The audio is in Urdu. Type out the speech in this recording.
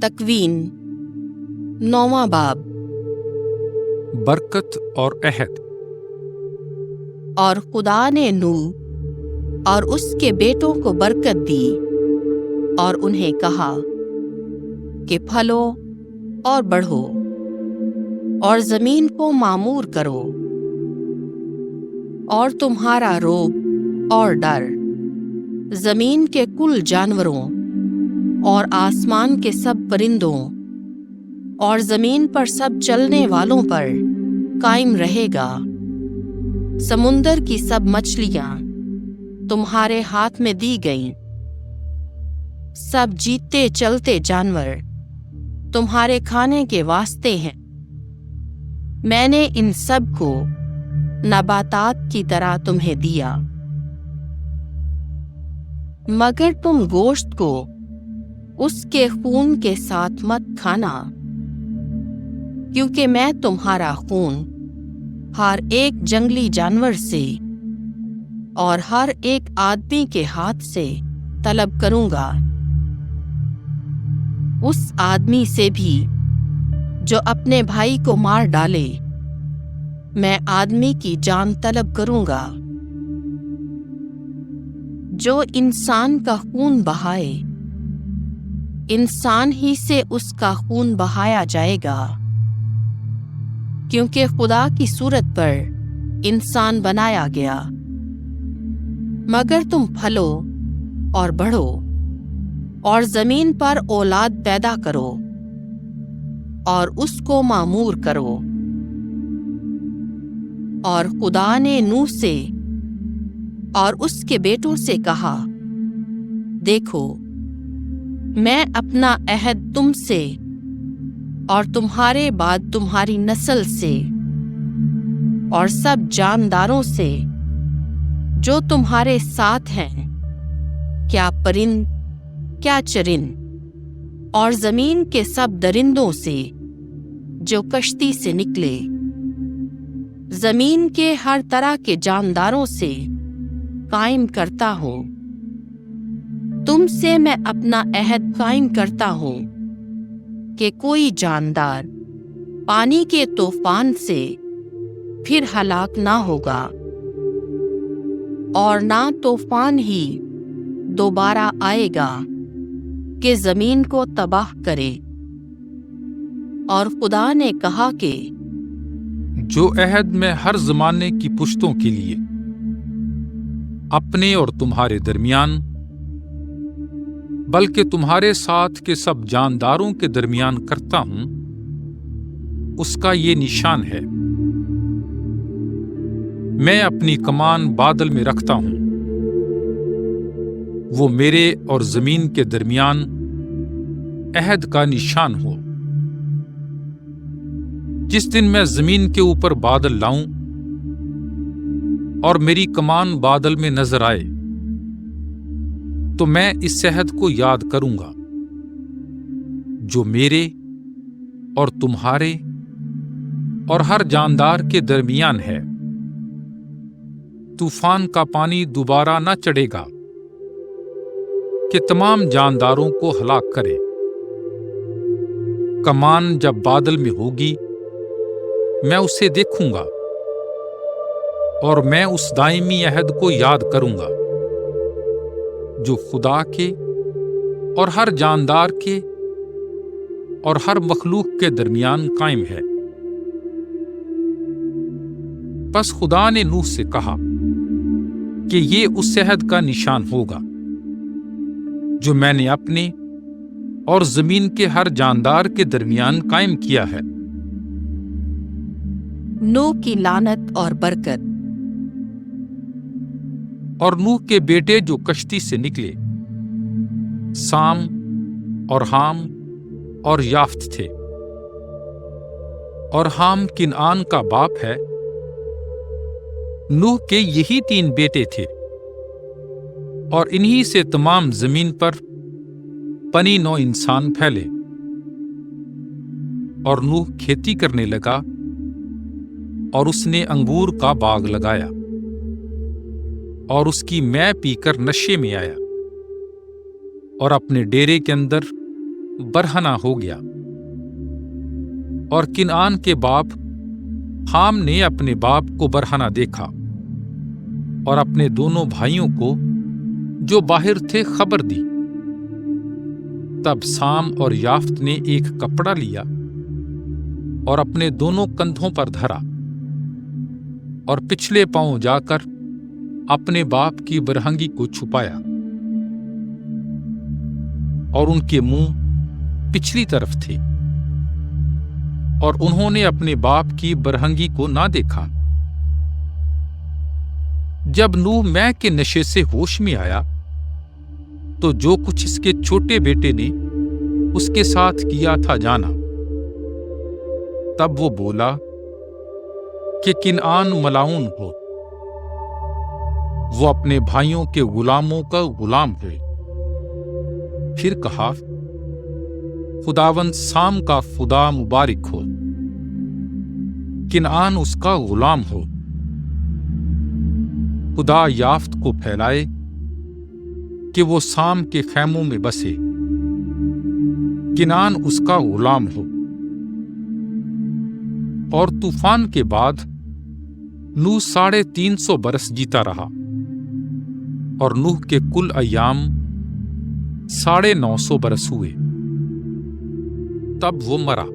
تکوین 9واں باب۔ برکت اور عہد۔ اور خدا نے نوح اور اس کے بیٹوں کو برکت دی اور انہیں کہا کہ پھلو اور بڑھو اور زمین کو معمور کرو، اور تمہارا روب اور ڈر زمین کے کل جانوروں اور آسمان کے سب پرندوں اور زمین پر سب چلنے والوں پر قائم رہے گا۔ سمندر کی سب مچھلیاں تمہارے ہاتھ میں دی گئیں، سب جیتے چلتے جانور تمہارے کھانے کے واسطے ہیں۔ میں نے ان سب کو نباتات کی طرح تمہیں دیا، مگر تم گوشت کو اس کے خون کے ساتھ مت کھانا، کیونکہ میں تمہارا خون ہر ایک جنگلی جانور سے اور ہر ایک آدمی کے ہاتھ سے طلب کروں گا۔ اس آدمی سے بھی جو اپنے بھائی کو مار ڈالے، میں آدمی کی جان طلب کروں گا۔ جو انسان کا خون بہائے، انسان ہی سے اس کا خون بہایا جائے گا، کیونکہ خدا کی صورت پر انسان بنایا گیا۔ مگر تم پھلو اور بڑھو اور زمین پر اولاد پیدا کرو اور اس کو معمور کرو۔ اور خدا نے نوح سے اور اس کے بیٹوں سے کہا، دیکھو، میں اپنا عہد تم سے اور تمہارے بعد تمہاری نسل سے اور سب جانداروں سے جو تمہارے ساتھ ہیں، کیا پرند، کیا چرند، اور زمین کے سب درندوں سے جو کشتی سے نکلے، زمین کے ہر طرح کے جانداروں سے قائم کرتا ہوں۔ تم سے میں اپنا عہد قائم کرتا ہوں کہ کوئی جاندار پانی کے طوفان سے پھر ہلاک نہ ہوگا، اور نہ طوفان ہی دوبارہ آئے گا کہ زمین کو تباہ کرے۔ اور خدا نے کہا کہ جو عہد میں ہر زمانے کی پشتوں کے لیے اپنے اور تمہارے درمیان، بلکہ تمہارے ساتھ کے سب جانداروں کے درمیان کرتا ہوں، اس کا یہ نشان ہے، میں اپنی کمان بادل میں رکھتا ہوں، وہ میرے اور زمین کے درمیان عہد کا نشان ہو۔ جس دن میں زمین کے اوپر بادل لاؤں اور میری کمان بادل میں نظر آئے، تو میں اس عہد کو یاد کروں گا جو میرے اور تمہارے اور ہر جاندار کے درمیان ہے۔ طوفان کا پانی دوبارہ نہ چڑھے گا کہ تمام جانداروں کو ہلاک کرے۔ کمان جب بادل میں ہوگی، میں اسے دیکھوں گا اور میں اس دائمی عہد کو یاد کروں گا جو خدا کے اور ہر جاندار کے اور ہر مخلوق کے درمیان قائم ہے۔ پس خدا نے نوح سے کہا کہ یہ اس عہد کا نشان ہوگا جو میں نے اپنے اور زمین کے ہر جاندار کے درمیان قائم کیا ہے۔ نوح کی لعنت اور برکت۔ اور نوح کے بیٹے جو کشتی سے نکلے، سام اور حام اور یافت تھے۔ اور حام کنعان کا باپ ہے۔ نوح کے یہی 3 بیٹے تھے، اور انہی سے تمام زمین پر بنی نوع انسان پھیلے۔ اور نوح کھیتی کرنے لگا، اور اس نے انگور کا باغ لگایا، اور اس کی مے پی کر نشے میں آیا، اور اپنے ڈیرے کے اندر برہنہ ہو گیا، اور کنعان کے باپ حام نے اپنے باپ کو برہنہ دیکھا اور اپنے دونوں بھائیوں کو جو باہر تھے خبر دی۔ تب سام اور یافت نے ایک کپڑا لیا اور اپنے دونوں کندھوں پر دھرا اور پچھلے پاؤں جا کر اپنے باپ کی برہنگی کو چھپایا، اور ان کے منہ پچھلی طرف تھے، اور انہوں نے اپنے باپ کی برہنگی کو نہ دیکھا۔ جب نوح مے کے نشے سے ہوش میں آیا تو جو کچھ اس کے چھوٹے بیٹے نے اس کے ساتھ کیا تھا جانا۔ تب وہ بولا کہ کنعان ملعون ہو، وہ اپنے بھائیوں کے غلاموں کا غلام ہے۔ پھر کہا، خداوند سام کا خدا مبارک ہو، کنعان اس کا غلام ہو۔ خدا یافت کو پھیلائے کہ وہ سام کے خیموں میں بسے، کنعان اس کا غلام ہو۔ اور طوفان کے بعد نوح 350 برس جیتا رہا، اور نوح کے کل ایام 950 برس ہوئے، تب وہ مرا۔